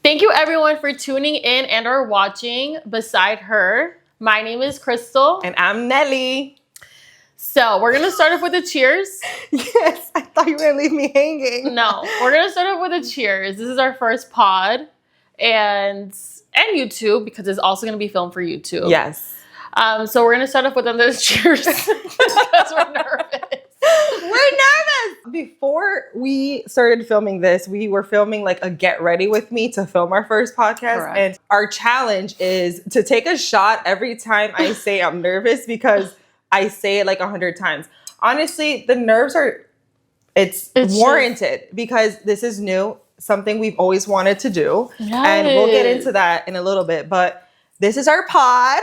Thank you everyone for tuning in and or watching Beside Her. My name is Crystal. And I'm Nelly. So we're going to start off with a cheers. Yes, I thought you were going to leave me hanging. No, we're going to start off with a cheers. This is our first pod and YouTube because it's also going to be filmed for YouTube. Yes. So we're going to start off with another cheers because we're nervous. We're nervous. Before we started filming this, we were filming like a get ready with me to film our first podcast. Correct. And our challenge is to take a shot every time I say I'm nervous because I say it like 100 times. Honestly, the nerves it's warranted because this is new, something we've always wanted to do. Yes. And we'll get into that in a little bit. But this is our pod.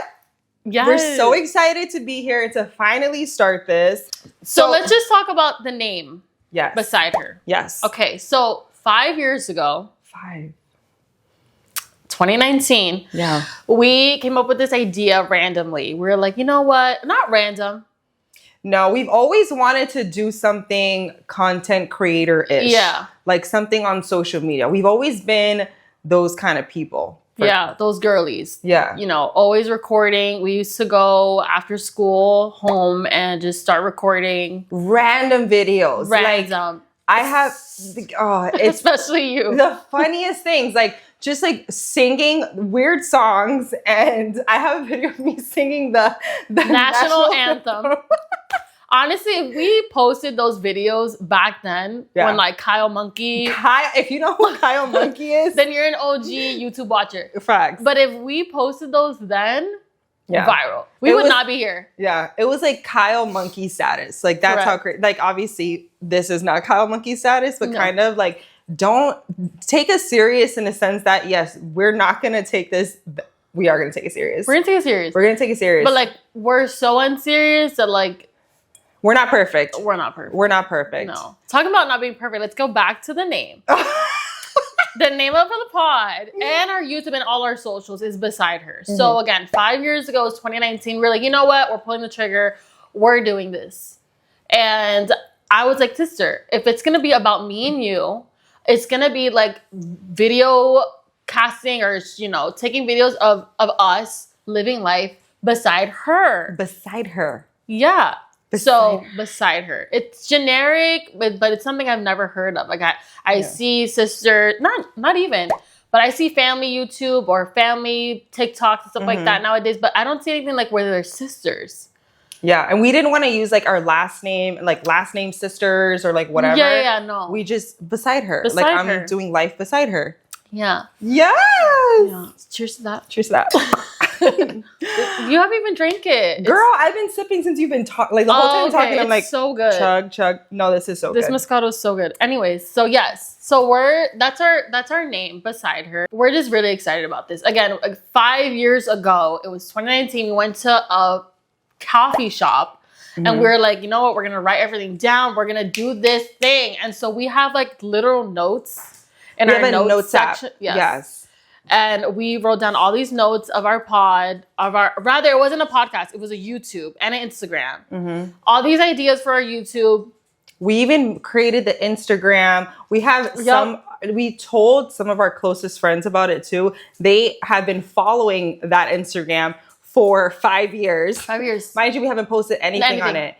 Yes. We're so excited to be here to finally start this. So let's just talk about the name. Yes. Beside Her. Yes. Okay, so 5 years ago, 2019, yeah, we came up with this idea randomly. We were like, you know what? Not random. No, we've always wanted to do something content creator-ish. Yeah. Like something on social media. We've always been those kind of people. Yeah, those girlies. Yeah. You know, always recording. We used to go after school home and just start recording. Random videos. Random. Like, I have, it's especially you. The funniest things, like just like singing weird songs. And I have a video of me singing the national anthem. Honestly, if we posted those videos back then, when like Kyle Monkey. If you know who Kyle Monkey is, then you're an OG YouTube watcher. Facts. But if we posted those then, viral. We would not be here. Yeah. It was like Kyle Monkey status. Like that's how crazy. Like obviously this is not Kyle Monkey status, but kind of like don't take us serious in the sense that yes, we're not going to take this. We are going to take it serious. We're going to take it serious. We're going to take it serious. But like we're so unserious that like. We're not perfect. We're not perfect. We're not perfect. No. Talking about not being perfect, let's go back to the name. The name of the pod and our YouTube and all our socials is Beside Her. Mm-hmm. So again, 5 years ago, it's 2019. We're like, you know what? We're pulling the trigger. We're doing this. And I was like, sister, if it's going to be about me and you, it's going to be like video casting or, you know, taking videos of us living life beside her. Beside her. Yeah. Beside her. It's generic, but it's something I've never heard of. Like I see sister, not even, but I see family YouTube or family TikTok and stuff like that nowadays, but I don't see anything like where they're sisters. Yeah, and we didn't want to use like our last name, like last name sisters or like whatever. Yeah, no. We just beside her. Beside like her. I'm doing life beside her. Yeah. Yes. Yeah. Cheers to that. Cheers to that. You haven't even drank it. Girl, I've been sipping since you've been talking. Like the whole time talking, I'm like, so good. Chug. No, this is so good. This Moscato is so good. Anyways, so yes. So that's our name, Beside Her. We're just really excited about this. Again, like 5 years ago, it was 2019. We went to a coffee shop and we were like, you know what? We're going to write everything down. We're going to do this thing. And so we have like literal notes in our notes section. Yes. And we wrote down all these notes of our pod, rather, it wasn't a podcast. It was a YouTube and an Instagram. All these ideas for our YouTube. We even created the Instagram. We have we told some of our closest friends about it too. They have been following that Instagram for 5 years. 5 years. Mind you, we haven't posted anything on it.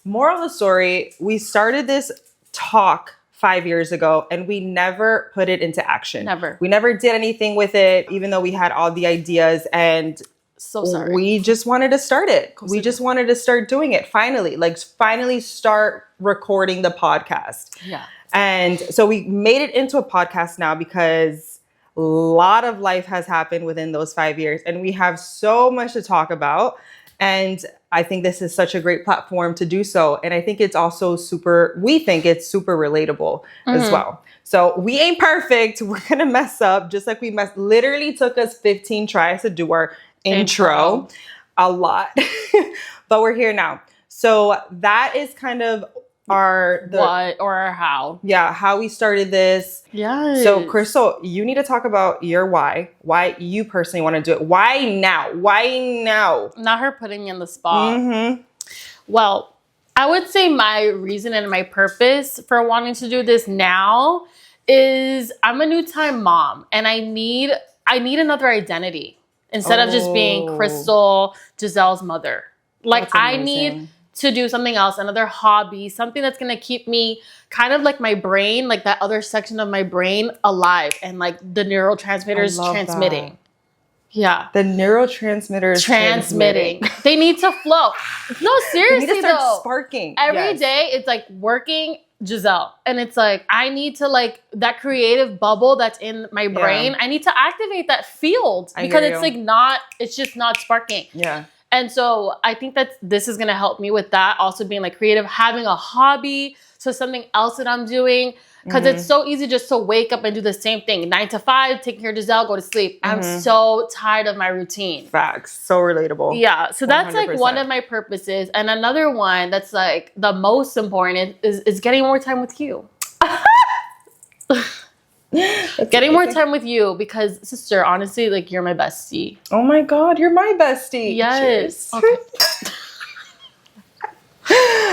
Moral of the story, we started this talk 5 years ago and we never put it into action. Never. We never did anything with it, even though we had all the ideas and so sorry. We just wanted to start it. We just wanted to start doing it finally start recording the podcast. Yeah. And so we made it into a podcast now because a lot of life has happened within those 5 years and we have so much to talk about. And I think this is such a great platform to do so. And I think it's also we think it's super relatable as well. So we ain't perfect. We're going to mess up just like literally took us 15 tries to do our intro. A lot, but we're here now. So that is kind of what or how. Yeah, how we started this. Yeah. So Crystal, you need to talk about your why you personally want to do it. Why now? Not her putting me in the spot. Well, I would say my reason and my purpose for wanting to do this now is I'm a new time mom, and I need another identity instead of just being Crystal, Giselle's mother. Like I need to do something else, another hobby, something that's gonna keep me kind of like my brain, like that other section of my brain alive, and like the neurotransmitters transmitting. That. Yeah. The neurotransmitters transmitting. They need to flow. No, seriously, they need to start sparking. Every day it's like working Giselle. And it's like, I need to like that creative bubble that's in my brain. I need to activate that field because it's like it's just not sparking. Yeah. And so I think that this is going to help me with that. Also being like creative, having a hobby. So something else that I'm doing. Because it's so easy just to wake up and do the same thing. 9 to 5, taking care of Giselle, go to sleep. I'm so tired of my routine. Facts. So relatable. Yeah. So that's 100%. Like one of my purposes. And another one that's like the most important is getting more time with you. Getting more time with you because, sister, honestly, like you're my bestie. Oh my God, you're my bestie. Yes. Okay.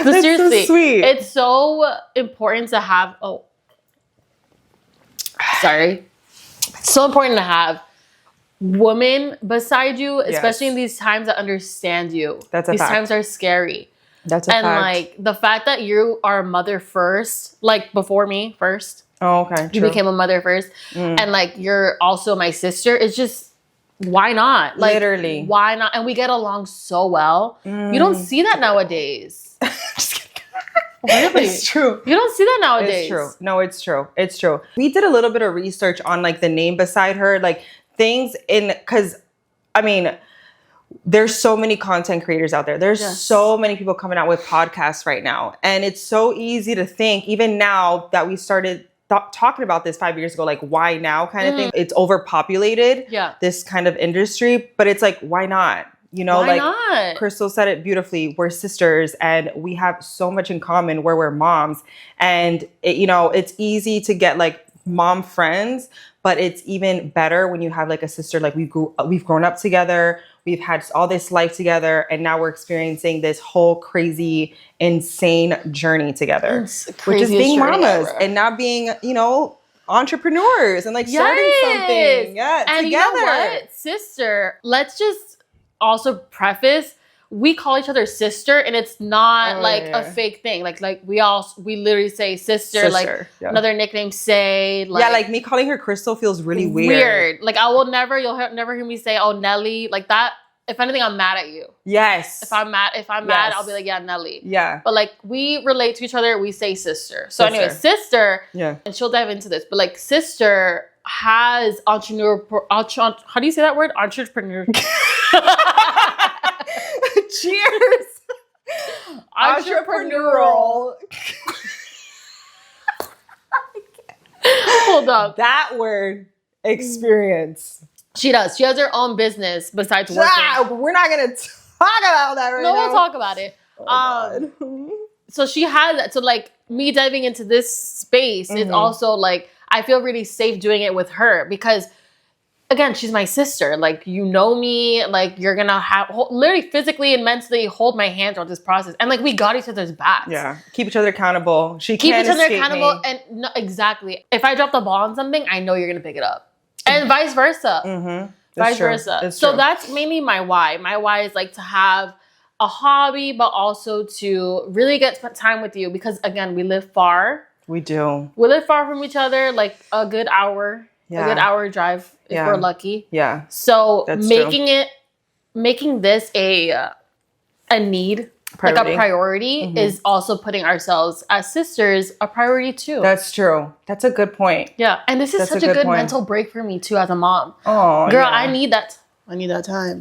So seriously, so sweet. It's so important to have. It's so important to have women beside you, especially in these times that understand you. That's a these fact. Times are scary. That's a fact. And like the fact that you are a mother first, like before me first. Oh, okay. You became a mother first, and like you're also my sister. It's just why not? Like, literally, why not? And we get along so well. You don't see that nowadays. Just kidding. Really? It's true. You don't see that nowadays. It's true. No, it's true. It's true. We did a little bit of research on like the name beside her, like things because I mean, there's so many content creators out there. There's so many people coming out with podcasts right now. And it's so easy to think, even now that we started talking about this 5 years ago, like why now kind of thing. It's overpopulated, this kind of industry, but it's like, why not? You know, why not? Crystal said it beautifully. We're sisters and we have so much in common where we're moms. And, it's easy to get like mom friends, but it's even better when you have like a sister, like we've grown up together. We've had all this life together. And now we're experiencing this whole crazy, insane journey together, which is being mamas and not being, entrepreneurs and like starting something. Yeah, and together. You know what, sister, let's just also preface, we call each other sister and it's not a fake thing. Like we literally say sister. Like another nickname say. Like, like me calling her Crystal feels really weird. Like you'll never hear me say, oh, Nelly, like that. If anything, I'm mad at you. Yes. If I'm mad, I'll be like, yeah, Nelly. Yeah. But like we relate to each other, we say sister. So anyway, sister, and she'll dive into this, but like sister has how do you say that word? Entrepreneur. Cheers. Entrepreneurial. Hold up. That word experience. She does. She has her own business besides working. We're not going to talk about that right now. No, we'll talk about it. So she has that. So like me diving into this space is also like, I feel really safe doing it with her because again, she's my sister. Like, you know me. Like, you're going to literally physically and mentally hold my hand throughout this process. And like, we got each other's backs. Yeah. Keep each other accountable. Keep each other accountable. Me. And no, exactly. If I drop the ball on something, I know you're going to pick it up. And vice versa. Vice versa. So that's mainly my why. My why is like to have a hobby, but also to really get time with you. Because again, we live far. We do. We live far from each other, like a good hour. A good hour drive if we're lucky. Yeah. So making this a need, like a priority, is also putting ourselves as sisters a priority too. That's true. That's a good point. Yeah. And this is such a good mental break for me too as a mom. Oh, girl, I need that time.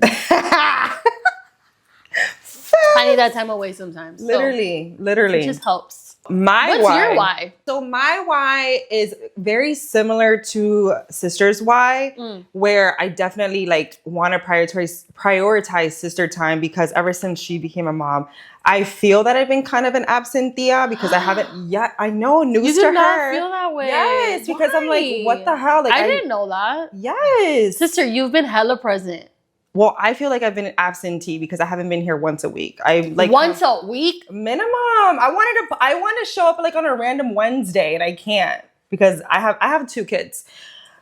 I need that time away sometimes. Literally. It just helps. What's your why? So my why is very similar to sister's why, where I definitely like want to prioritize sister time because ever since she became a mom, I feel that I've been kind of an absentia because I haven't yet. I know, news to her. You do not feel that way. Yes, because I'm like, what the hell? Like I didn't know that. Yes, sister, you've been hella present. Well, I feel like I've been an absentee because I haven't been here once a week. Once a week minimum. I want to show up like on a random Wednesday and I can't because I have 2 kids.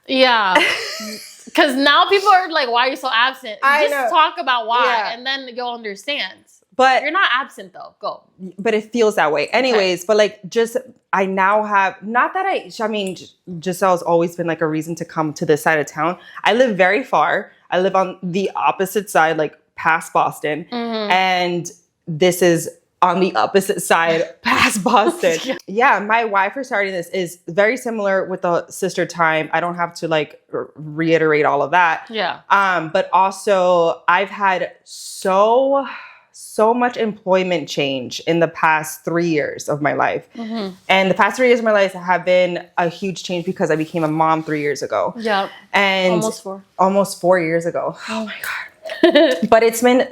Yeah. Because now people are like, why are you so absent? I Just know. talk about why, Yeah. and then you'll understand. But You're not absent though. Go. but it feels that way. Anyways, but like just I now have not that I mean Giselle's always been like a reason to come to this side of town. I live very far. I live on the opposite side, like past Boston. And this is on the opposite side past Boston. Yeah, my why for starting this is very similar with the sister time. I don't have to like reiterate all of that. Yeah. But also I've had so much employment change in the past 3 years of my life. And the past 3 years of my life have been a huge change because I became a mom 3 years ago. Yeah. And almost 4 years ago. Oh my God. But it's been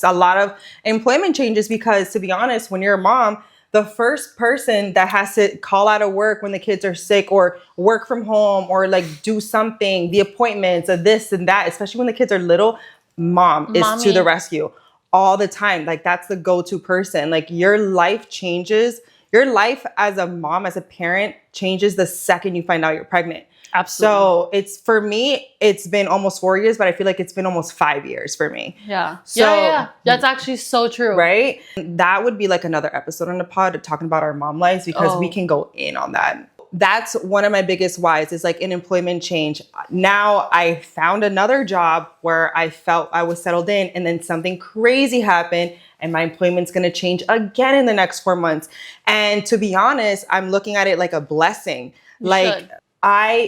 a lot of employment changes because, to be honest, when you're a mom, the first person that has to call out of work when the kids are sick or work from home or like do something, the appointments of this and that, especially when the kids are little, Mommy is to the rescue all the time. Like that's the go-to person. Like your life changes. Your life as a mom, as a parent changes the second you find out you're pregnant. Absolutely. So it's, for me, it's been almost 4 years, but I feel like it's been almost 5 years for me. Yeah. So, yeah. That's actually so true. Right? That would be like another episode on the pod talking about our mom lives because we can go in on that. That's one of my biggest whys is like an employment change. Now I found another job where I felt I was settled in and then something crazy happened and my employment's going to change again in the next 4 months. And to be honest, I'm looking at it like a blessing.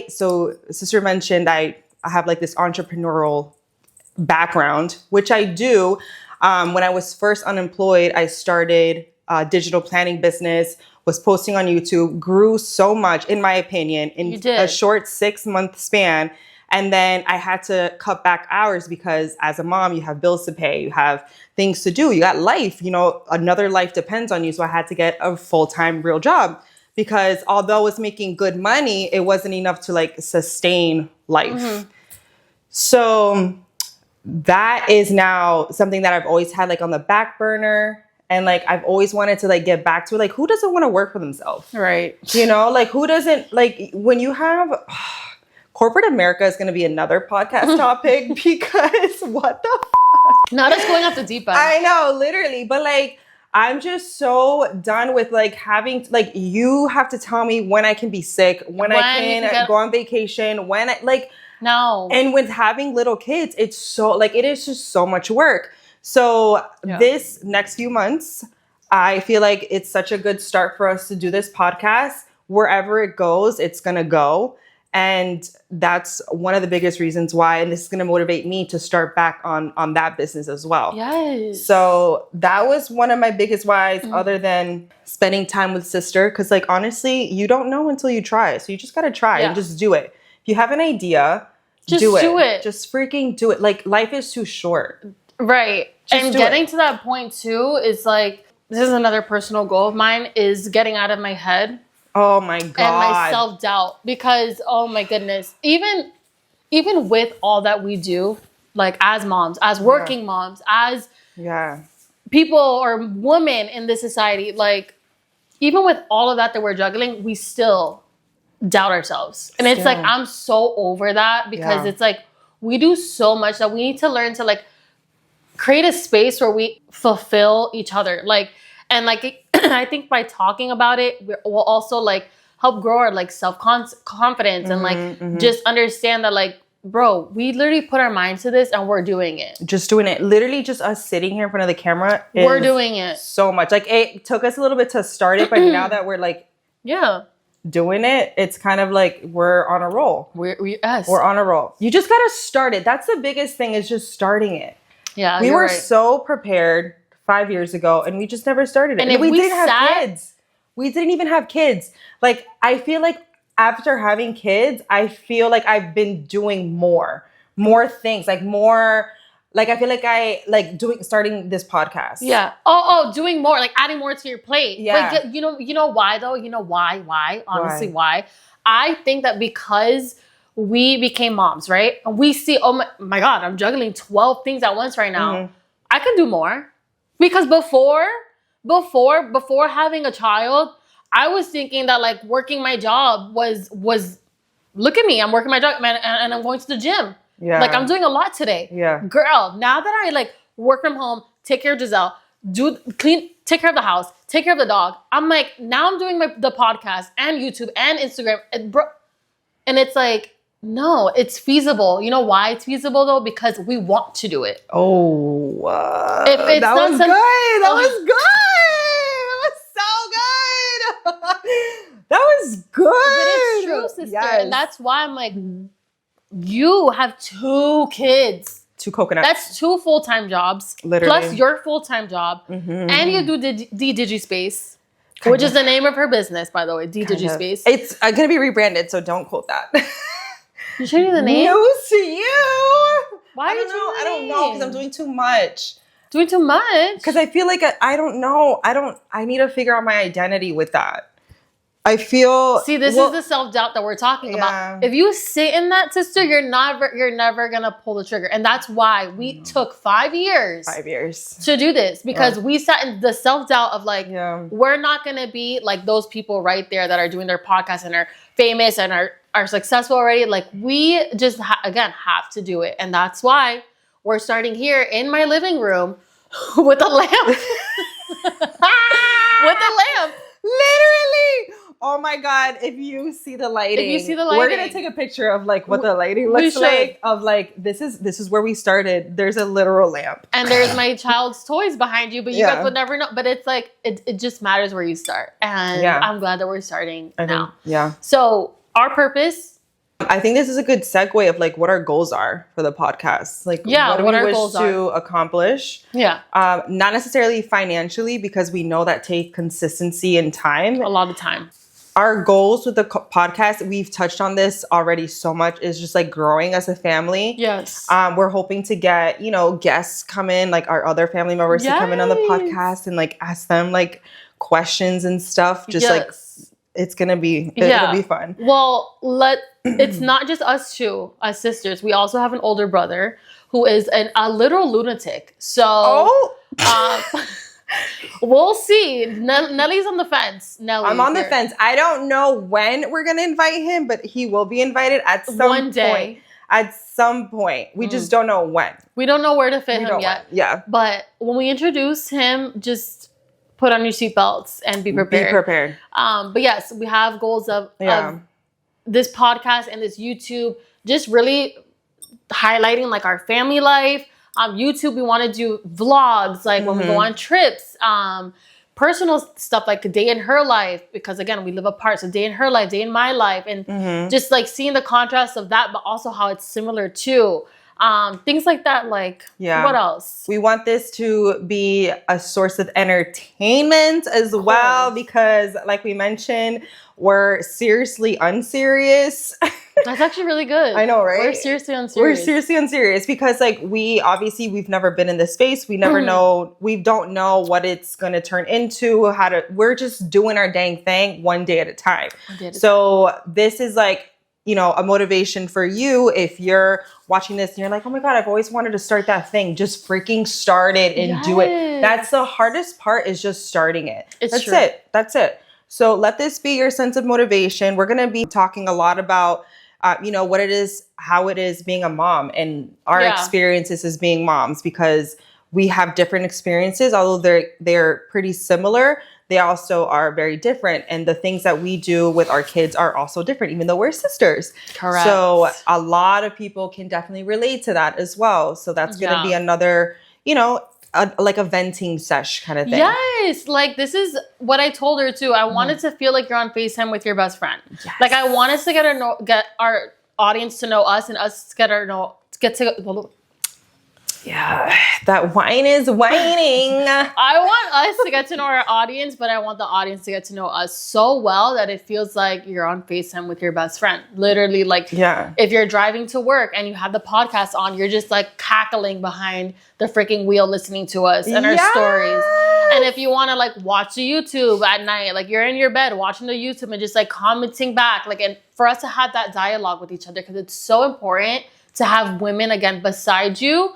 So sister mentioned I have like this entrepreneurial background, which I do. When I was first unemployed, I started a digital planning business, was posting on YouTube, grew so much, in my opinion, in a short 6-month span. And then I had to cut back hours because as a mom, you have bills to pay, you have things to do, you got life, another life depends on you. So I had to get a full-time real job. Because although I was making good money, it wasn't enough to like sustain life. So that is now something that I've always had like on the back burner. And like, I've always wanted to like get back to it. Like, who doesn't want to work for themselves? Right. Like who doesn't, like when you have, corporate America is going to be another podcast topic because what the fuck? Not us going off the deep end. I know, literally. But like, I'm just so done with like having, like, you have to tell me when I can be sick, when I can go on vacation, when I, like, no. And with having little kids, it's so, like, it is just so much work. So this next few months, I feel like it's such a good start for us to do this podcast. Wherever it goes, it's going to go. And that's one of the biggest reasons why, and this is going to motivate me to start back on that business as well. Yes. So that was one of my biggest whys, other than spending time with sister. Because like, honestly, you don't know until you try. So you just got to try and just do it. If you have an idea, just do it. Just freaking do it. Like life is too short. Right. Just and getting to that point too is like, this is another personal goal of mine, is getting out of my head. Oh my God. And my self-doubt, because, oh my goodness, even with all that we do, like as moms, as working moms, as people or women in this society, like even with all of that we're juggling, we still doubt ourselves. And it's like, I'm so over that because it's like, we do so much that we need to learn to like create a space where we fulfill each other. Like, and like, I think by talking about it, we'll also like help grow our like self-confidence and like just understand that like, bro, we literally put our minds to this and we're doing it. Just doing it. Literally just us sitting here in front of the camera. We're doing it. So much. Like it took us a little bit to start it, but now that we're like, doing it, it's kind of like we're on a roll. We're on a roll. You just got to start it. That's the biggest thing, is just starting it. Yeah. We were so prepared 5 years ago and we just never started it. And if we didn't have kids. We didn't even have kids. Like, I feel like after having kids, I feel like I've been doing more things, like more, like I feel like starting this podcast. Yeah. Doing more, like adding more to your plate. Yeah. Like, you know why though? You know why? Honestly, why? I think that because we became moms, right? And we see, oh my God, I'm juggling 12 things at once right now. I can do more. Because before having a child, I was thinking that like working my job was look at me, I'm working my job, man, and I'm going to the gym. Yeah. Like I'm doing a lot today. Yeah. Girl, now that I like work from home, take care of Giselle, take care of the house, take care of the dog. I'm like, now I'm doing the podcast and YouTube and Instagram. And it's like, no, it's feasible. You know why it's feasible though? Because we want to do it. Oh, if it's that not was good. That was good. That was so good. That was good. But it's true, sister. Yes. And that's why I'm like, you have 2 kids. 2 coconuts. That's 2 full-time jobs. Literally. Plus your full-time job. Mm-hmm. And you do DigiSpace, which is the name of her business, by the way, DigiSpace. It's going to be rebranded, so don't quote that. You're changing the name? News to you. Why are you changing the name? I don't know, because I'm doing too much. Doing too much? Because I feel like I don't know. I need to figure out my identity with that. I feel. See, this is the self-doubt that we're talking about. If you sit in that, sister, you're never gonna pull the trigger. And that's why we took 5 years. 5 years. To do this. Because we sat in the self-doubt of like, we're not gonna be like those people right there that are doing their podcast and are famous and are successful already. Like we just, again, have to do it. And that's why we're starting here in my living room with a lamp. With a lamp. Literally. Oh my God. If you see the lighting. We're going to take a picture of like what the lighting looks like. Of like, this is where we started. There's a literal lamp. And there's my child's toys behind you, but you guys would never know. But it's like, it just matters where you start. And I'm glad that we're starting now. Yeah. So our purpose. I think this is a good segue of like what our goals are for the podcast. Like what do we wish to accomplish? Yeah. Not necessarily financially, because we know that takes consistency and time. A lot of time. Our goals with the podcast, we've touched on this already so much, is just like growing as a family. Yes. We're hoping to get, guests come in, like our other family members to come in on the podcast and like ask them like questions and stuff. Just like it's gonna be it'll be fun. Well, it's not just us 2 as sisters. We also have an older brother who is a literal lunatic. So we'll see. Nelly's on the fence. I'm on the fence. I don't know when we're gonna invite him, but he will be invited at some point. At some point. We just don't know when. We don't know where to fit him yet. Yeah. But when we introduce him, just put on your seatbelts and be prepared. Be prepared. But yes, we have goals of this podcast and this YouTube, just really highlighting like our family life. YouTube, we want to do vlogs, like when we go on trips, personal stuff like a day in her life, because again, we live apart. So day in her life, day in my life, and just like seeing the contrast of that, but also how it's similar to things like that. Like, what else? We want this to be a source of entertainment as well, because like we mentioned, we're seriously unserious. That's actually really good. I know, right? We're seriously unserious. We're seriously unserious because like we've never been in this space. We never know. We don't know what it's going to turn into, we're just doing our dang thing one day at a time. So this is like, a motivation for you. If you're watching this and you're like, oh my God, I've always wanted to start that thing. Just freaking start it and do it. That's the hardest part, is just starting it. That's it. So let this be your sense of motivation. We're going to be talking a lot about, what it is, how it is being a mom and our experiences as being moms, because we have different experiences. Although they're pretty similar, they also are very different. And the things that we do with our kids are also different, even though we're sisters. Correct. So a lot of people can definitely relate to that as well. So that's going to be another, like a venting sesh kind of thing. Yes. Like this is what I told her too. I wanted to feel like you're on FaceTime with your best friend. Yes. Like I want us to get our audience to know us, and us get to Yeah, that wine is whining. I want us to get to know our audience, but I want the audience to get to know us so well that it feels like you're on FaceTime with your best friend. Literally, like, if you're driving to work and you have the podcast on, you're just like cackling behind the freaking wheel listening to us and our stories. And if you want to like watch the YouTube at night, like you're in your bed watching the YouTube and just like commenting back, like, and for us to have that dialogue with each other, because it's so important to have women, again, beside you,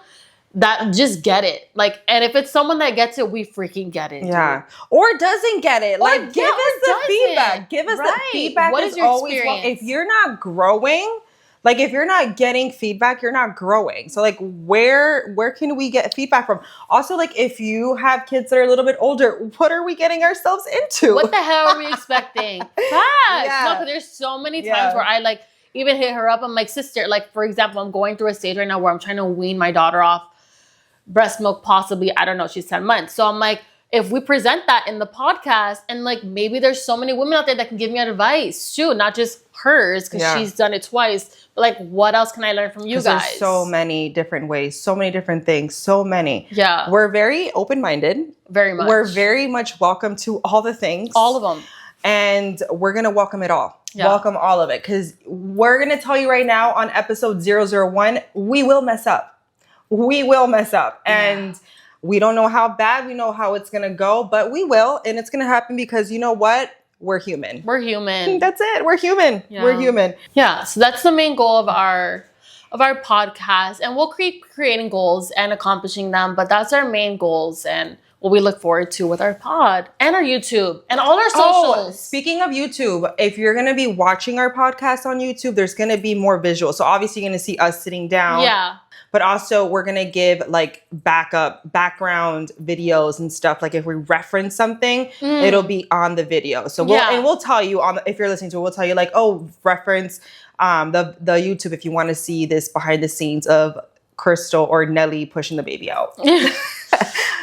that just get it. Like, and if it's someone that gets it, we freaking get it. Yeah. Dude. Or doesn't get it. Or, Like, give us the feedback. Give us the feedback. What is your always experience? if you're not growing, like if you're not getting feedback, you're not growing. So like where can we get feedback from? Also, like if you have kids that are a little bit older, what are we getting ourselves into? What the hell are we expecting? Facts. Yeah. No, because there's so many times where I like even hit her up. I'm like, sister, like for example, I'm going through a stage right now where I'm trying to wean my daughter off breast milk, possibly, I don't know, she's 10 months. So I'm like, if we present that in the podcast and like maybe there's so many women out there that can give me advice too, not just hers because she's done it twice, but like what else can I learn from you guys? There's so many different ways, so many different things, so many. Yeah. We're very open-minded. Very much. We're very much welcome to all the things. All of them. And we're going to welcome it all. Yeah. Welcome all of it. Because we're going to tell you right now on episode 001, we will mess up. We will mess up. And we don't know how bad, we know how it's going to go, but we will. And it's going to happen because you know what? We're human. We're human. That's it. We're human. Yeah. We're human. Yeah. So that's the main goal of our podcast. And we'll keep creating goals and accomplishing them. But that's our main goals and what we look forward to with our pod and our YouTube and all our socials. Speaking of YouTube, if you're going to be watching our podcast on YouTube, there's going to be more visual. So obviously you're going to see us sitting down. Yeah. But also we're going to give like background videos and stuff. Like if we reference something, it'll be on the video. So we'll tell you if you're listening to it, we'll tell you like, oh, reference the YouTube if you want to see this behind the scenes of Crystal or Nelly pushing the baby out.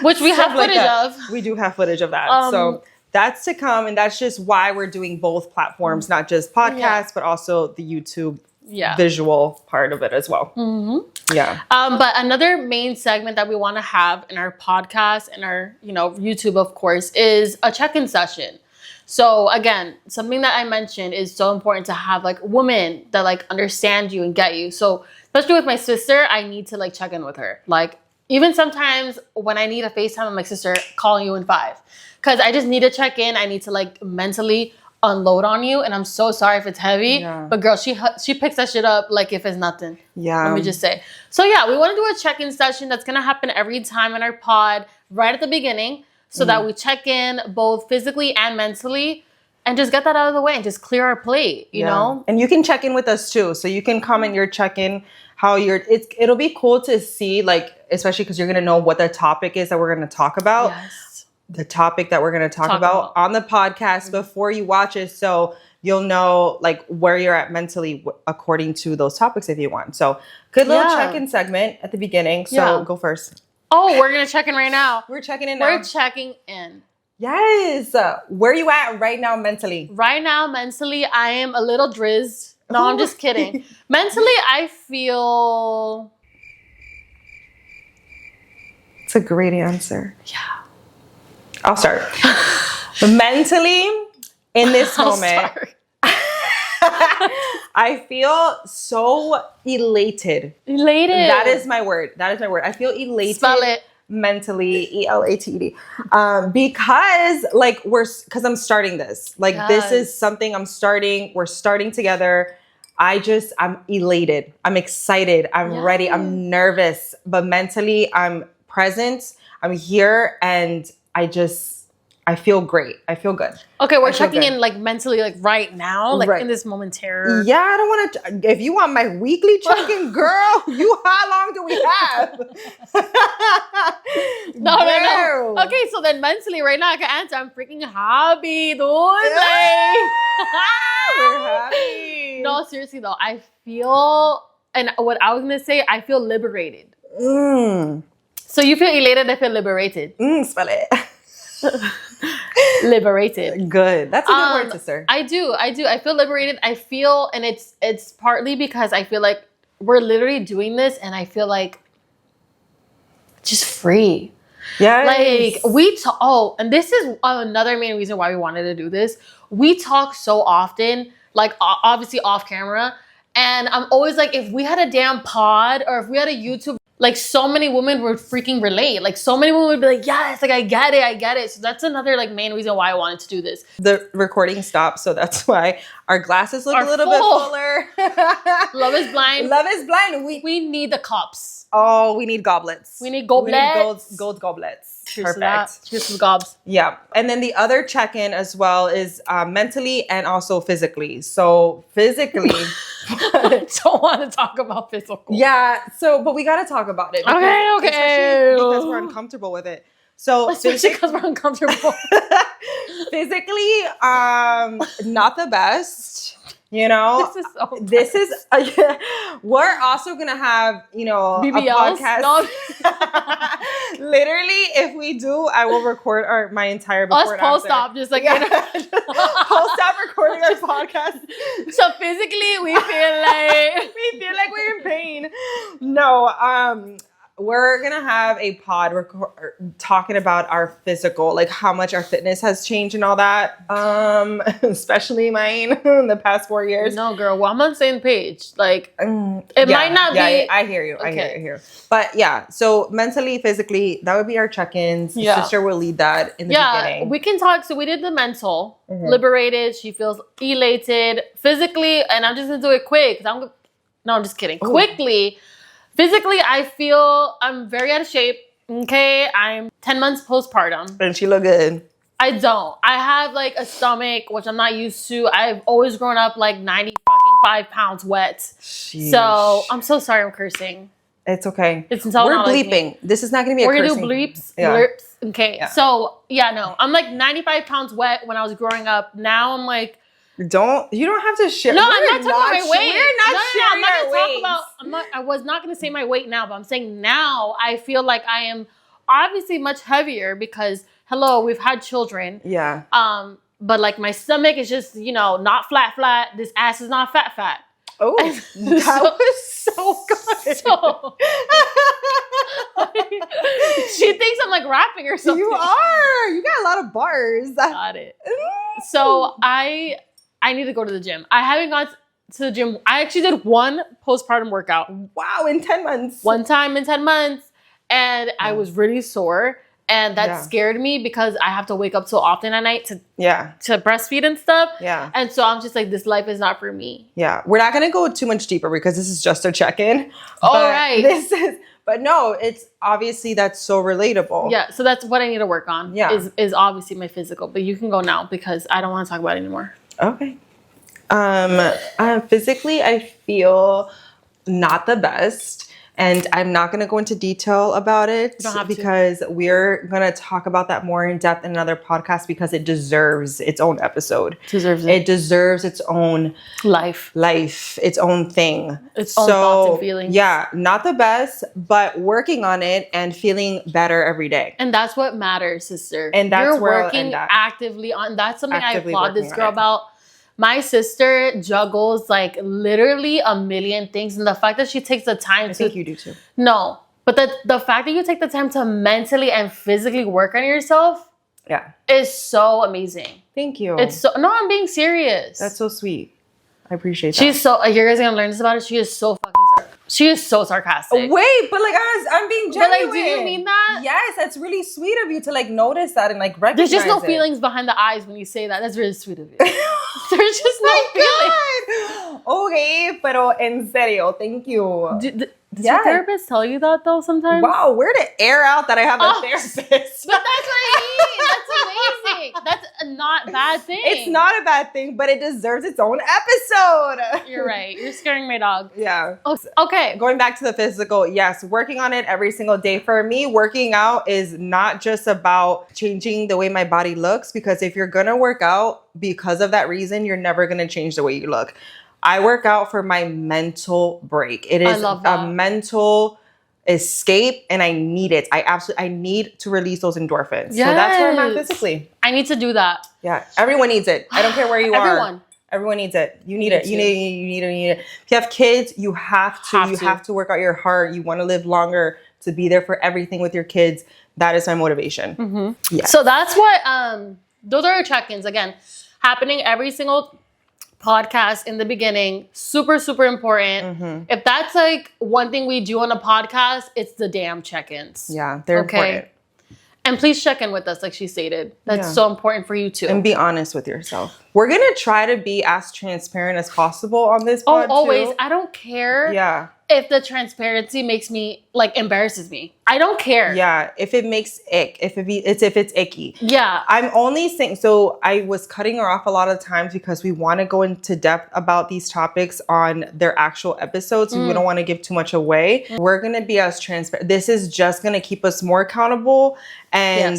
Which we have footage of. We do have footage of that. So that's to come. And that's just why we're doing both platforms, not just podcasts, but also the YouTube visual part of it as well. Mm-hmm. Yeah. But another main segment that we want to have in our podcast and our, YouTube, of course, is a check-in session. So again, something that I mentioned is so important to have like women that like understand you and get you. So especially with my sister, I need to like check in with her. Like even sometimes when I need a FaceTime, I'm like, sister, calling you in 5. Because I just need to check in. I need to like mentally unload on you. And I'm so sorry if it's heavy. Yeah. But girl, she picks that shit up like if it's nothing. Yeah. Let me just say. So yeah, we want to do a check-in session that's going to happen every time in our pod right at the beginning so that we check in both physically and mentally and just get that out of the way and just clear our plate, you know? And you can check in with us too. So you can comment your check-in, how it'll be cool to see, like, especially because you're going to know what the topic is that we're going to talk about. Yes. The topic that we're going to talk about on the podcast before you watch it. So you'll know like where you're at mentally according to those topics if you want. So good little check-in segment at the beginning. So go first. Oh, we're going to check in right now. We're checking in now. We're checking in. Yes. Where you at right now mentally? Right now mentally, I am a little drizzed. No, I'm just kidding. Mentally, I feel... It's a great answer. Yeah. I'll start. Mentally, in this moment, I feel so elated. Elated. That is my word. I feel elated. Spell it. Mentally, elated. Because I'm starting this. Like this is something I'm starting. We're starting together. I'm elated. I'm excited. I'm ready. I'm nervous. But mentally, I'm present. I'm here and I feel great. I feel good. Okay, we're checking in like mentally, like right now, like in this momentary. Yeah, I don't want to. If you want my weekly check-in, girl, how long do we have? No. Okay, so then mentally, right now I can answer. I'm freaking happy, dude. We're happy. No, seriously though, I feel, and what I was gonna say, I feel liberated. So you feel elated, I feel liberated. Spell it. Liberated. Good. That's a good word, sister. I do. I feel liberated. I feel, and it's partly because I feel like we're literally doing this and I feel like just free. Yeah. Like and this is another main reason why we wanted to do this. We talk so often, like obviously off camera. And I'm always like, if we had a damn pod or if we had a YouTube, like so many women would freaking relate. Like so many women would be like, yes, like I get it. So that's another like main reason why I wanted to do this. The recording stopped, so that's why Our glasses look Are a little full. bit fuller. Love is blind. Love is blind. We need the cups. Oh, we need goblets. We need goblets. Gold goblets. Cheers to that. Cheers to the gobs. Yeah. And then the other check-in as well is mentally and also physically. So physically. Don't want to talk about physical. Yeah. So, but we got to talk about it. Okay. Especially because we're uncomfortable with it. So especially because we're uncomfortable. Physically, not the best. You know, this is so we're also gonna have, you know, BBLs? a podcast. No. Literally, if we do, I will record my entire before us post-op, just like post-op recording our podcast. So physically, we feel like we're in pain. No, we're gonna have a pod talking about our physical, like how much our fitness has changed and all that. Especially mine in the past 4 years. No, girl. Well, I'm on the same page. Like, it might not be. I hear you. Okay. I hear you. But yeah, so mentally, physically, that would be our check-ins. Yeah. Sister will lead that in the beginning. We can talk. So we did the mental, liberated. She feels elated physically, and I'm just gonna do it quick. No, I'm just kidding. Ooh. Quickly. Physically, I feel I'm very out of shape. Okay, I'm 10 months postpartum. And she look good. I don't. I have like a stomach, which I'm not used to. I've always grown up like 95 pounds wet. Sheesh. So I'm so sorry I'm cursing. It's okay. We're bleeping. Like this is not going to be We're a going to do bleeps. Yeah. Blurps. Okay. Yeah. So yeah, no. I'm like 95 pounds wet when I was growing up. Now I'm like, you don't have to share. No, I'm not talking about my weight. We're not sharing our weights. I was not going to say my weight now, but I'm saying now I feel like I am obviously much heavier because, hello, we've had children. Yeah. But like my stomach is just, you know, not flat. This ass is not fat. Oh, that was so good. So, she thinks I'm like rapping or something. You are. You got a lot of bars. Got it. So I need to go to the gym. I haven't gone to the gym. I actually did one postpartum workout. Wow, in 10 months. One time in 10 months. And I was really sore. And that scared me because I have to wake up so often at night to breastfeed and stuff. Yeah. And so I'm just like, this life is not for me. Yeah. We're not going to go too much deeper because this is just a check-in. All right. But no, it's obviously that's so relatable. Yeah. So that's what I need to work on. Yeah. Is obviously my physical. But you can go now because I don't want to talk about it anymore. Okay. Physically, I feel not the best. And I'm not going to go into detail about it because we're going to talk about that more in depth in another podcast because it deserves its own episode. It deserves its own life, its own thing. Its own thoughts and feelings. Yeah, not the best, but working on it and feeling better every day. And that's what matters, sister. And that's You're where working actively on. That's something I applaud this girl about. My sister juggles like literally a million things. And the fact that she takes the time I think you do too. No. But the fact that you take the time to mentally and physically work on yourself is so amazing. Thank you. No, I'm being serious. That's so sweet. I appreciate that. She's so, you guys are gonna learn this about her. She is so fucking sarcastic. Wait, but like I'm being genuine. But like, do you mean that? Yes, that's really sweet of you to like notice that and like recognize There's just no feelings behind the eyes when you say that. That's really sweet of you. There's just no feelings. Okay, pero en serio, thank you. Does your therapist tell you that though sometimes? Wow, where to air out that I have a therapist. But that's what I mean. That's amazing. That's a not bad thing. It's not a bad thing, but it deserves its own episode. You're right. You're scaring my dog. Yeah. Okay. Going back to the physical, yes, working on it every single day. For me, working out is not just about changing the way my body looks, because if you're going to work out because of that reason, you're never going to change the way you look. I work out for my mental break. It is a mental escape and I need it. I need to release those endorphins. Yes. So that's where I'm at physically. I need to do that. Yeah. Everyone needs it. I don't care where you are. Everyone needs it. You need it. You need it. If you have kids, you have to work out your heart. You want to live longer, to be there for everything with your kids. That is my motivation. Mm-hmm. Yeah. So that's what, those are our check-ins. Again, happening every single podcast in the beginning. Super, super important. Mm-hmm. If that's like one thing we do on a podcast, it's the damn check-ins. Yeah, they're important. And please check in with us, like she stated. That's so important for you too. And be honest with yourself. We're going to try to be as transparent as possible on this pod always. too. I don't care if the transparency makes me, like, embarrasses me. I don't care. Yeah, if it makes ick, if it's icky. Yeah. I'm only saying, so I was cutting her off a lot of times because we want to go into depth about these topics on their actual episodes. We don't want to give too much away. We're going to be as transparent. This is just going to keep us more accountable, and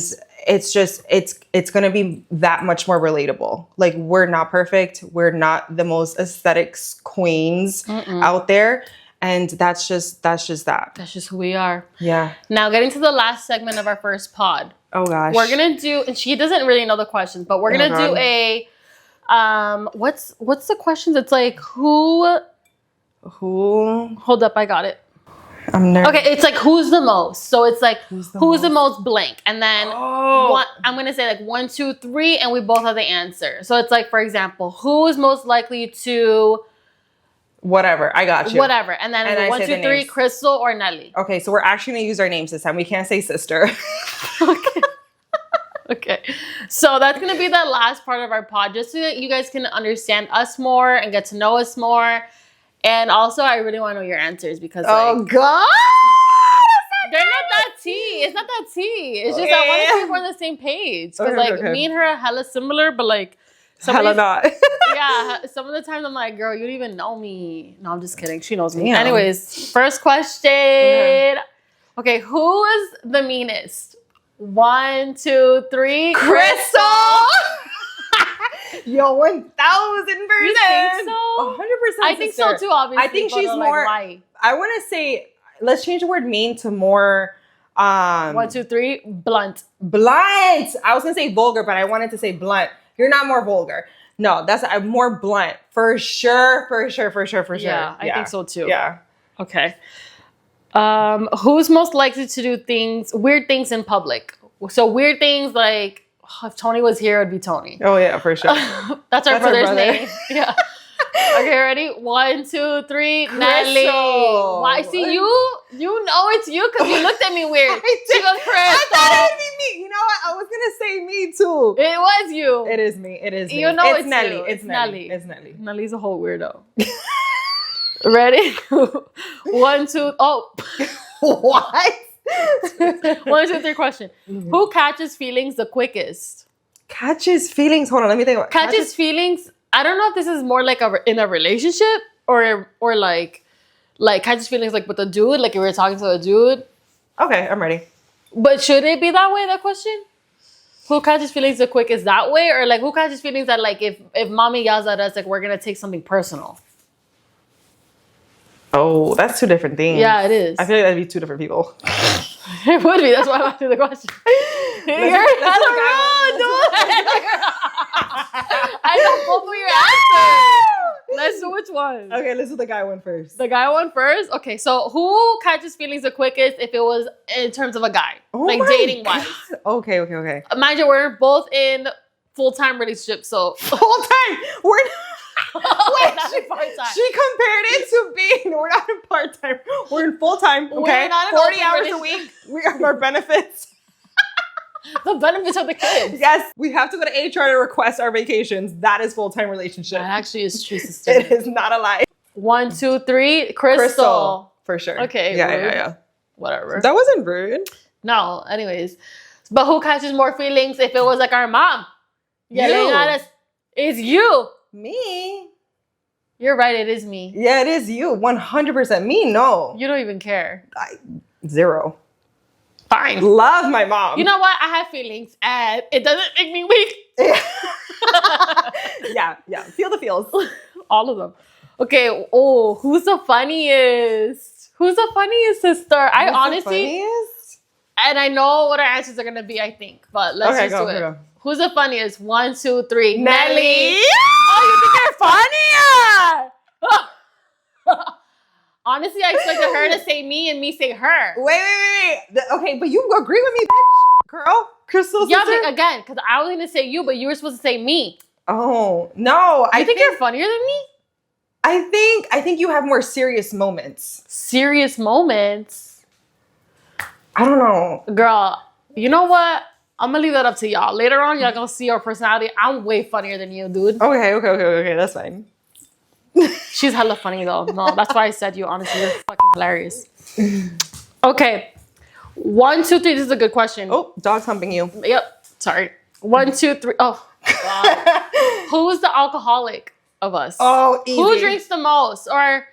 it's just, it's going to be that much more relatable. Like, we're not perfect. We're not the most aesthetics queens out there. And that's just that. That's just who we are. Yeah. Now, getting to the last segment of our first pod. Oh gosh. We're gonna do, and she doesn't really know the questions, but we're gonna do a what's the questions? It's like who hold up, I got it. I'm nervous. Okay, it's like who's the most. So it's like who's the most blank. And then I'm gonna say like 1, 2, 3, and we both have the answer. So it's like, for example, who is most likely to whatever, I got you. Whatever. And then 1, 2, 3, Crystal or Nelly. Okay, so we're actually gonna use our names this time. We can't say sister. Okay. So that's gonna be the last part of our pod, just so that you guys can understand us more and get to know us more. And also, I really want to know your answers because God, they're not that tea. It's not that tea. It's just I want to see if we're on the same page because me and her are hella similar, but like. Hella not. Yeah, some of the times I'm like, girl, you don't even know me. No, I'm just kidding. She knows me. Damn. Anyways, first question. Okay, who is the meanest? 1, 2, 3. Crystal! Yo, 1,000%. You think so? 100%. I think so too, obviously. I think she's more, why? I want to say, let's change the word mean to more... 1, 2, 3, blunt. Blunt! I was going to say vulgar, but I wanted to say blunt. You're not more vulgar. No, that's more blunt. For sure. Yeah, I think so too. Yeah. Okay. Who's most likely to do weird things in public? So weird things like, if Tony was here, it'd be Tony. Oh yeah, for sure. That's our brother's name. Yeah. Okay, ready? 1, 2, 3. Nelly. Why? See, you know it's you because you looked at me weird. She goes, Crystal. I thought it would be me. You know what? I was gonna say me too. It was you. It is me. It is me. You know it's Nelly. You. It's Nelly. It's Nelly. Nelly's a whole weirdo. Ready? 1, 2. Oh. What? 1, 2, 3 question. Who catches feelings the quickest? Catches feelings? Hold on, let me think about catches feelings. I don't know if this is more like in a relationship or like catches feelings like with a dude, like if we were talking to a dude. Okay, I'm ready. But should it be that way, that question? Who catches feelings the quickest that way? Or like who catches feelings that like if mommy yells at us, like we're gonna take something personal? Oh, that's two different things. Yeah, it is. I feel like that'd be two different people. It would be. That's why I'm asking the question. I know both of your answers. Let's do which one. Okay, let's do the guy one first. The guy one first? Okay, so who catches feelings the quickest if it was in terms of a guy? Like dating wise. Okay. Mind you, we're both in full-time relationships, so full-time. We're Wait, not in part-time. She compared it to being, we're not in part-time. We're in full-time, okay? We're not in 40 hours a week. We have our benefits. The benefits of the kids. Yes, we have to go to HR to request our vacations. That is full-time relationship. That actually is true, sister. It is not a lie. 1, 2, 3, Crystal. For sure. Okay. Yeah. Whatever. That wasn't rude. No, anyways. But who catches more feelings if it was like our mom yelling at us? It's you. Me? You're right, it is me. Yeah, it is you. 100%. Me, no. You don't even care. 0. Fine. Love my mom. You know what? I have feelings and it doesn't make me weak. Yeah. Feel the feels. All of them. Okay. Oh, who's the funniest? Who's the funniest, sister? I honestly... And I know what our answers are going to be, I think. But let's just do it. Go. Who's the funniest? 1, 2, 3. Nelly. Oh, you think you're funnier? Honestly, I expected her to say me and me say her. Wait. Okay, but you agree with me, bitch, girl? Crystal sister? Yeah, but again, because I was going to say you, but you were supposed to say me. Oh, no. I think you're funnier than me? I think you have more serious moments. Serious moments? I don't know. Girl, You know what? I'm gonna leave that up to y'all. Later on, y'all gonna see our personality. I'm way funnier than you, dude. Okay. That's fine. She's hella funny though. No, that's why I said you. Honestly, you're fucking hilarious. Okay, 1, 2, 3. This is a good question. Oh, dog's humping you. Yep. Sorry. 1, 2, 3. Oh, God. Who's the alcoholic of us? Oh, easy. Who drinks the most? Or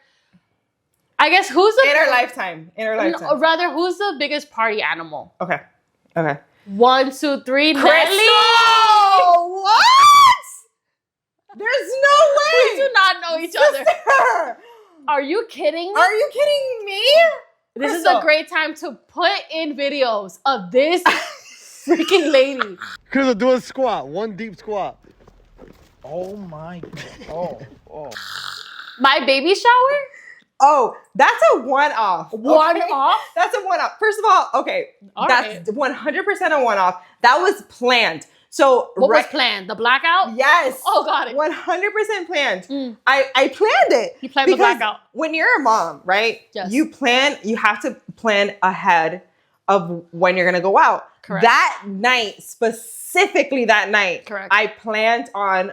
I guess who's the in our lifetime? No, rather, who's the biggest party animal? Okay. 1, 2, 3. Crystal! Nelly! What? There's no way. We do not know each other. Are you kidding me? Are you kidding me? This is a great time to put in videos of this freaking lady. Crystal, do a squat. One deep squat. Oh my God. Oh. My baby shower? Oh, that's a one-off. One-off? That's a one-off. First of all, okay, that's 100% a one-off. That was planned. So what was planned? The blackout? Yes. Oh, got it. 100% planned. I planned it. You planned the blackout. When you're a mom, right? Yes. You have to plan ahead of when you're gonna go out. Correct. That night, specifically that night, correct, I planned on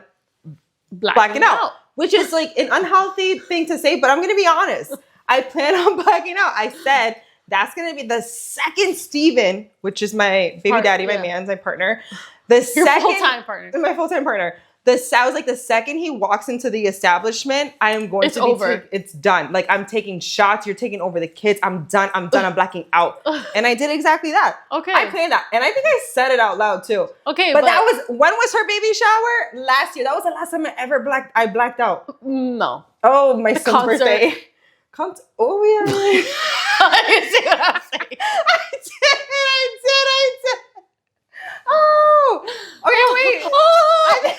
blacking out. Which is like an unhealthy thing to say, but I'm gonna be honest. I plan on blacking out. I said that's gonna be the second Steven, which is my baby daddy, my man's, my partner. The second full-time partner. My full-time partner. I was like, the second he walks into the establishment, I am going to be over. It's done. Like, I'm taking shots. You're taking over the kids. I'm done. I'm blacking out. And I did exactly that. Okay. I planned that. And I think I said it out loud too. Okay. But that was, when was her baby shower? Last year. That was the last time I blacked out. No. Oh, my son's birthday. Oh, yeah. You see what I'm saying? I did. Oh. Okay, wait. Oh.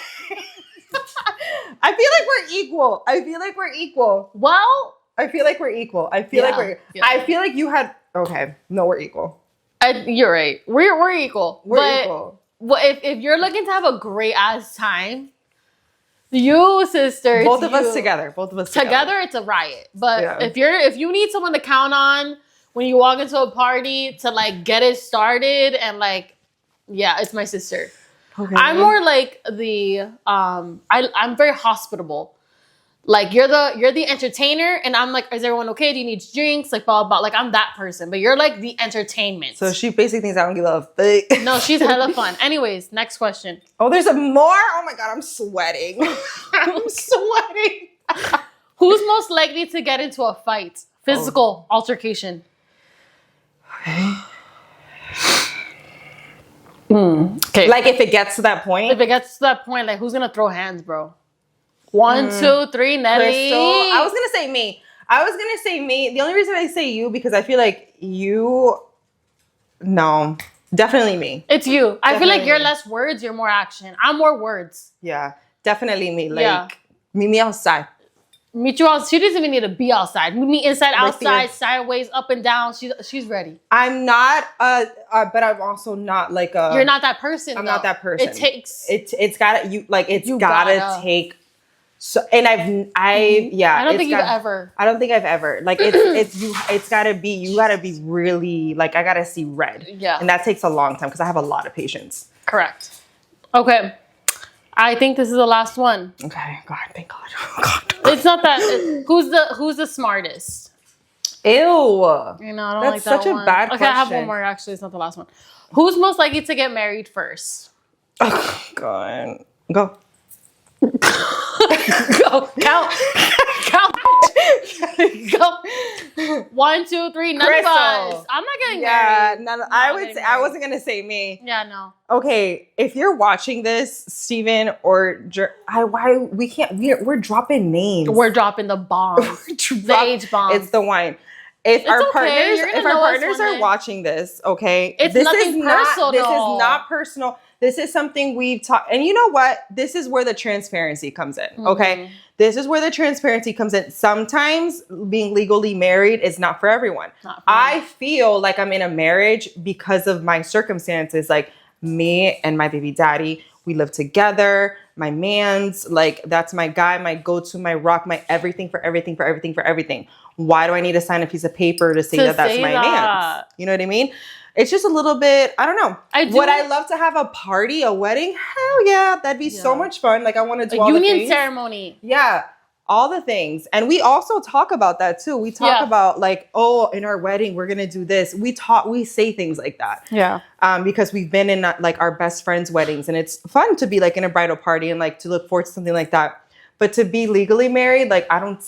I feel like we're equal. Well, I feel like you had. Okay, no, we're equal. You're right. We're equal. We're equal. But if you're looking to have a great ass time, you sisters, both of us together. Together, it's a riot. But if you need someone to count on when you walk into a party to like get it started and like, yeah, it's my sister. Okay. I'm more like I'm very hospitable. Like you're the entertainer and I'm like, is everyone okay? Do you need drinks? Like blah blah. Like I'm that person, but you're like the entertainment. So she basically thinks I don't give a fuck. No, she's hella fun. Anyways, next question. Oh, there's a more? Oh my God, I'm sweating. I'm sweating. Who's most likely to get into a fight? Physical altercation. Okay. Okay. Like if it gets to that point? If it gets to that point, like who's gonna throw hands, bro? 1, 2, 3, Nelly. Crystal. I was gonna say me. The only reason I say you because I feel like you. No, definitely me. It's you. I feel like you're less words, you're more action. I'm more words. Yeah, definitely me. Like meet me outside. Meet you outside. She doesn't even need to be outside. Meet me inside, outside, sideways, up and down. She's ready. I'm not but I'm also not like a. You're not that person. I'm not that person. It takes. It's gotta gotta take. So and I don't think I've ever like it's gotta be you gotta be really like I gotta see red. Yeah. And that takes a long time because I have a lot of patience. Correct. Okay. I think this is the last one. Okay. God, thank God. Oh, God. It's not that. Who's the smartest? Ew. You know, I don't like that That's such one. a bad question. Okay, I have one more. Actually, it's not the last one. Who's most likely to get married first? Oh, God. Go. Go. Count. Go. 1, 2, 3. None of us. I'm not getting married. None. I wasn't gonna say me. Yeah, no. Okay, if you're watching this, Steven or we can't. We're dropping names. We're dropping the bomb. The age bomb. It's the wine. If our partners are watching this, okay, this nothing personal. This is not personal. This is something we've talked. And you know what? This is where the transparency comes in. Okay, this is where the transparency comes in. Sometimes being legally married is not for everyone. I feel like I'm in a marriage because of my circumstances. Like me and my baby daddy, We live together. My man's like, that's my guy, my go-to, my rock, my everything for everything, for everything, for everything. Why do I need to sign a piece of paper to say that that's my man's? You know what I mean? It's just a little bit, I don't know. Would I love to have a party, a wedding? Hell yeah. That'd be so much fun. Like I want to do all the things. Union ceremony. Yeah. All the things. And we also talk about that too. We talk about like, oh, in our wedding, we're going to do this. We say things like that. Yeah. Because we've been in like our best friends' weddings, and it's fun to be like in a bridal party and like to look forward to something like that. But to be legally married, like I don't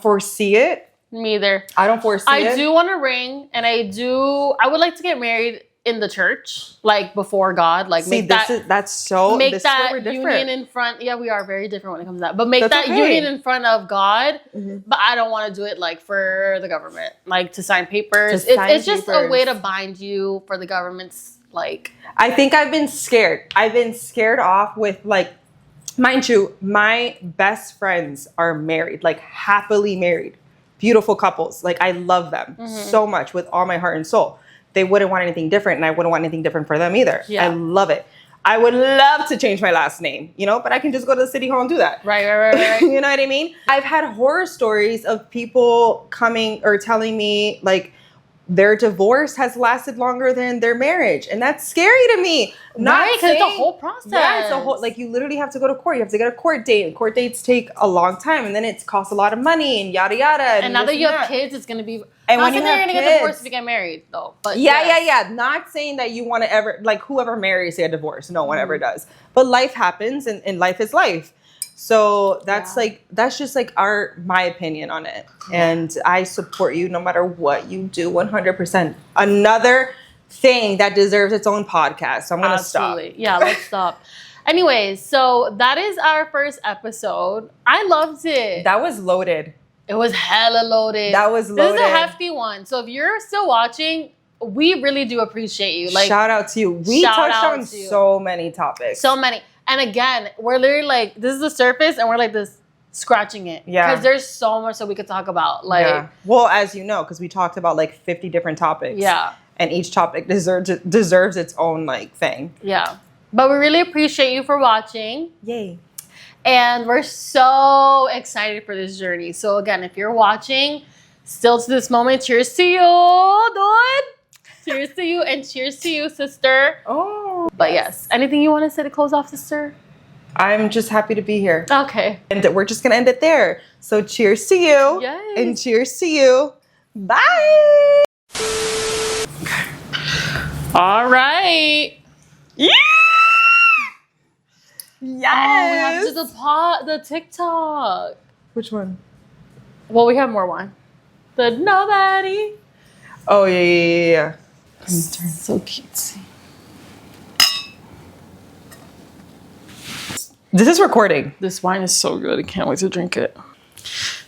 foresee it. Me either. I don't foresee it. I do want a ring, and I would like to get married in the church, like before God, like make that union in front. Yeah, we are very different when it comes to that, but make that union in front of God. But I don't want to do it like for the government, like to sign papers. It's just a way to bind you for the government's like. I think I've been scared. I've been scared off with like, mind you, my best friends are married, like happily married, beautiful couples. Like I love them so much with all my heart and soul. They wouldn't want anything different, and I wouldn't want anything different for them either. Yeah. I love it. I would love to change my last name, but I can just go to the city hall and do that. Right. You know what I mean? I've had horror stories of people coming or telling me like their divorce has lasted longer than their marriage, and that's scary to me. Because it's a whole process. Yeah, it's a whole, like you literally have to go to court. You have to get a court date, and court dates take a long time, and then it costs a lot of money and yada yada. And now that you have kids, it's gonna be. And when you're gonna get divorced if you get married, though. But yeah. Not saying that you want to ever like whoever marries get divorced. No one ever does. But life happens, and life is life. So that's just like my opinion on it. And I support you no matter what you do 100%. Another thing that deserves its own podcast. So I'm going to stop. Yeah, let's stop. Anyways, so that is our first episode. I loved it. That was loaded. It was hella loaded. That was loaded. This is a hefty one. So if you're still watching, we really do appreciate you. Like, shout out to you. We touched on so many topics. So many. And again, we're literally like, this is the surface, and we're like this scratching it. Yeah. Because there's so much that we could talk about. Like, yeah. Well, as you know, because we talked about like 50 different topics. Yeah. And each topic deserves its own like thing. Yeah. But we really appreciate you for watching. Yay. And we're so excited for this journey. So again, if you're watching, still to this moment, cheers to you, dude. Cheers to you, and cheers to you, sister. Oh. But yes, anything you want to say to close off, sister? I'm just happy to be here. Okay. And we're just going to end it there. So cheers to you. Yes. And cheers to you. Bye. All right. Yeah. Yes. Oh, we have to do the TikTok. Which one? Well, we have more one. The nobody. Oh, yeah. So cutesy. This is recording. This wine is so good. I can't wait to drink it.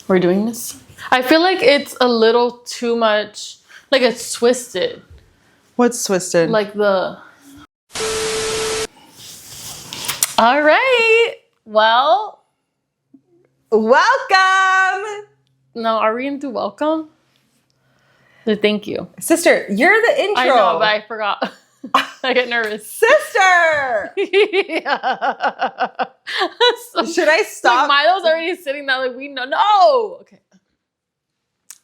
We're doing this? I feel like it's a little too much. Like it's twisted. What's twisted? Like the... All right. Well. Welcome. No, are we going to do welcome? The thank you. Sister, you're the intro. I know, but I forgot. I get nervous. Sister! Yeah. So, should I stop? Like Milo's already sitting there like, we know. No! Okay.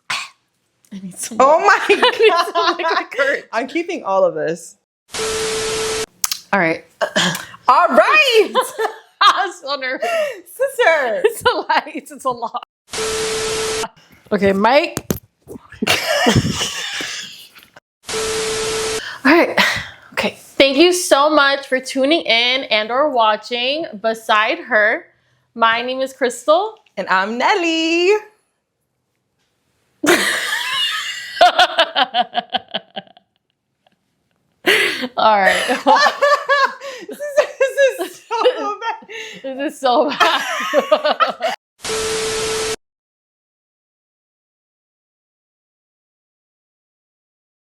I need some Oh my God. I need some liquid courage. I'm keeping all of this. All right. All right! I'm so nervous. Sister! It's a light. It's a lot. Okay, Mike. All right. Okay. Thank you so much for tuning in and or watching Beside Her. My name is Crystal. And I'm Nelly. All right. This is so bad. This is so bad.